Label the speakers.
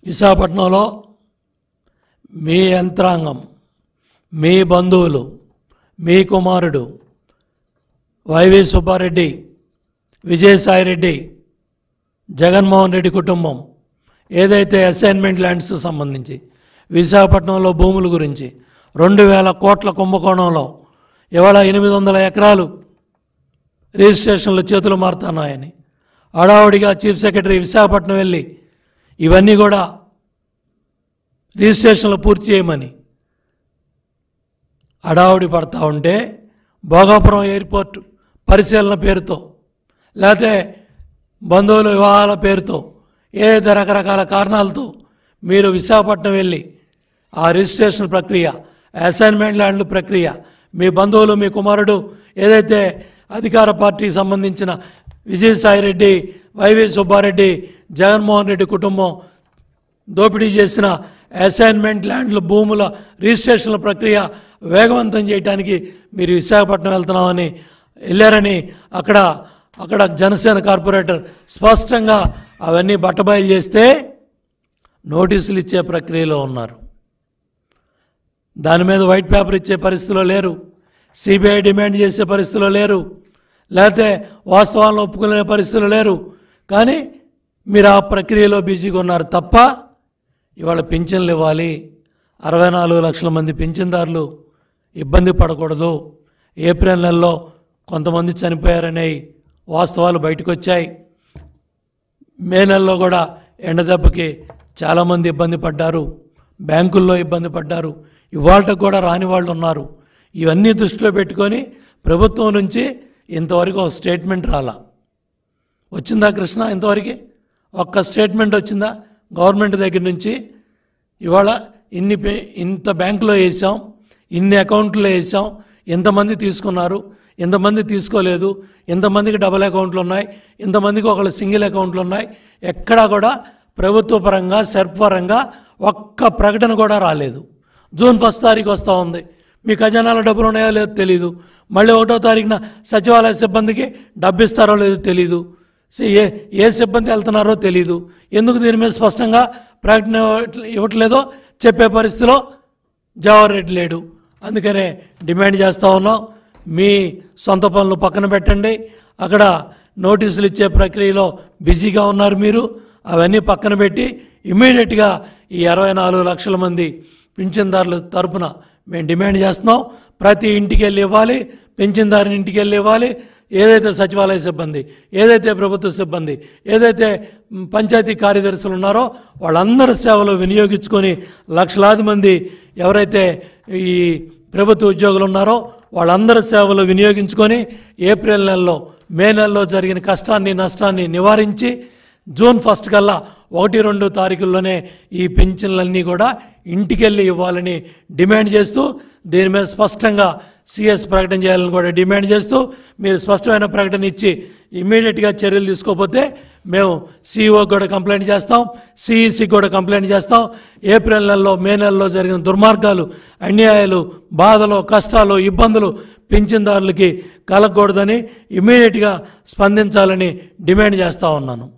Speaker 1: విశాఖపట్నంలో మీ యంత్రాంగం, మీ బంధువులు, మీ కుమారుడు వైవి సుబ్బారెడ్డి, విజయసాయిరెడ్డి, జగన్మోహన్ రెడ్డి కుటుంబం ఏదైతే అసైన్మెంట్ ల్యాండ్స్ సంబంధించి విశాఖపట్నంలో భూముల గురించి 2000 కోట్ల కుంభకోణంలో ఇవాళ 800 ఎకరాలు రిజిస్ట్రేషన్లు చేతులు మారుతున్నాయని హడావుడిగా చీఫ్ సెక్రటరీ విశాఖపట్నం వెళ్ళి ఇవన్నీ కూడా రిజిస్ట్రేషన్లు పూర్తి చేయమని హడావుడి పడతా ఉంటే భోగాపురం ఎయిర్పోర్ట్ పరిశీలన పేరుతో లేకపోతే బంధువుల వివాహాల పేరుతో ఏదైతే రకరకాల కారణాలతో మీరు విశాఖపట్నం వెళ్ళి ఆ రిజిస్ట్రేషన్ ప్రక్రియ, అసైన్మెంట్ ల్యాండ్ల ప్రక్రియ, మీ బంధువులు, మీ కుమారుడు ఏదైతే అధికార పార్టీకి సంబంధించిన విజయసాయిరెడ్డి, వైవి సుబ్బారెడ్డి, జగన్మోహన్ రెడ్డి కుటుంబం దోపిడీ చేసిన అసైన్మెంట్ ల్యాండ్ల భూముల రిజిస్ట్రేషన్ల ప్రక్రియ వేగవంతం చేయడానికి మీరు విశాఖపట్నం వెళ్తున్నామని వెళ్ళారని అక్కడ జనసేన కార్పొరేటర్ స్పష్టంగా అవన్నీ బట్టబయలు చేస్తే నోటీసులు ఇచ్చే ప్రక్రియలో ఉన్నారు. దాని మీద వైట్ పేపర్ ఇచ్చే పరిస్థితిలో లేరు, సిబిఐ డిమాండ్ చేసే పరిస్థితిలో లేరు, లేకపోతే వాస్తవాలను ఒప్పుకునే పరిస్థితిలో లేరు. కానీ మీరు ఆ ప్రక్రియలో బిజీగా ఉన్నారు తప్ప ఇవాళ పింఛన్లు ఇవ్వాలి, 64 లక్షల మంది పింఛన్దారులు ఇబ్బంది పడకూడదు, ఏప్రిల్ నెలలో కొంతమంది చనిపోయారనే వాస్తవాలు బయటకు వచ్చాయి, మే నెలలో కూడా ఎండ దెబ్బకి చాలామంది ఇబ్బంది పడ్డారు, బ్యాంకుల్లో ఇబ్బంది పడ్డారు, ఇవాళకు కూడా రాని వాళ్ళు ఉన్నారు. ఇవన్నీ దృష్టిలో పెట్టుకొని ప్రభుత్వం నుంచి ఇంతవరకు ఒక స్టేట్మెంట్ రాలా. వచ్చిందా కృష్ణ? ఇంతవరకు ఒక్క స్టేట్మెంట్ వచ్చిందా గవర్నమెంట్ దగ్గర నుంచి? ఇవాళ ఇంత బ్యాంకులో వేసాం, ఇన్ని అకౌంట్లో వేసాం, ఎంతమంది తీసుకున్నారు, ఎంతమంది తీసుకోలేదు, ఎంతమందికి డబుల్ అకౌంట్లు ఉన్నాయి, ఎంతమందికి ఒకళ్ళు సింగిల్ అకౌంట్లు ఉన్నాయి, ఎక్కడా కూడా ప్రభుత్వ పరంగా సెర్ప్ పరంగా ఒక్క ప్రకటన కూడా రాలేదు. జూన్ 1 తారీఖు వస్తూ ఉంది, మీ ఖజానాలో డబ్బులు ఉన్నాయో లేదో తెలీదు, మళ్ళీ 1వ తారీఖున సచివాలయ సిబ్బందికి డబ్బు ఇస్తారో లేదో తెలీదు, ఏ సిబ్బంది వెళ్తున్నారో తెలీదు. ఎందుకు దీని మీద స్పష్టంగా ప్రకటన ఇవ్వట్లేదో చెప్పే పరిస్థితిలో జవహర్ రెడ్డి లేడు. అందుకనే డిమాండ్ చేస్తూ ఉన్నాం, మీ సొంత పనులు పక్కన పెట్టండి, అక్కడ నోటీసులు ఇచ్చే ప్రక్రియలో బిజీగా ఉన్నారు మీరు, అవన్నీ పక్కన పెట్టి ఇమ్మీడియట్గా ఈ 64 లక్షల మంది పింఛన్దారుల తరపున మేము డిమాండ్ చేస్తున్నాం, ప్రతి ఇంటికి వెళ్ళి ఇవ్వాలి, పింఛన్దారుని ఇంటికి వెళ్ళి ఇవ్వాలి. ఏదైతే సచివాలయ సిబ్బంది, ఏదైతే ప్రభుత్వ సిబ్బంది, ఏదైతే పంచాయతీ కార్యదర్శులు ఉన్నారో వాళ్ళందరి సేవలు వినియోగించుకొని లక్షలాది మంది ఎవరైతే ఈ ప్రభుత్వ ఉద్యోగులు ఉన్నారో వాళ్ళందరి సేవలు వినియోగించుకొని ఏప్రిల్ నెలలో, మే నెలలో జరిగిన కష్టాన్ని, నష్టాన్ని నివారించి జూన్ 1 కల్లా 1-2 తారీఖుల్లోనే ఈ పెన్షన్లన్నీ కూడా ఇంటికెళ్ళి ఇవ్వాలని డిమాండ్ చేస్తూ, దీని మీద స్పష్టంగా సిఎస్ ప్రకటన చేయాలని కూడా డిమాండ్ చేస్తూ, మీరు స్పష్టమైన ప్రకటన ఇచ్చి ఇమ్మీడియట్గా చర్యలు తీసుకోకపోతే మేము సిఇఓకి కూడా కంప్లైంట్ చేస్తాం, సిఈసికి కూడా కంప్లైంట్ చేస్తాం. ఏప్రిల్ నెలలో, మే నెలలో జరిగిన దుర్మార్గాలు, అన్యాయాలు, బాధలు, కష్టాలు, ఇబ్బందులు పింఛన్దారులకి కలగకూడదని ఇమ్మీడియట్గా స్పందించాలని డిమాండ్ చేస్తూ ఉన్నాను.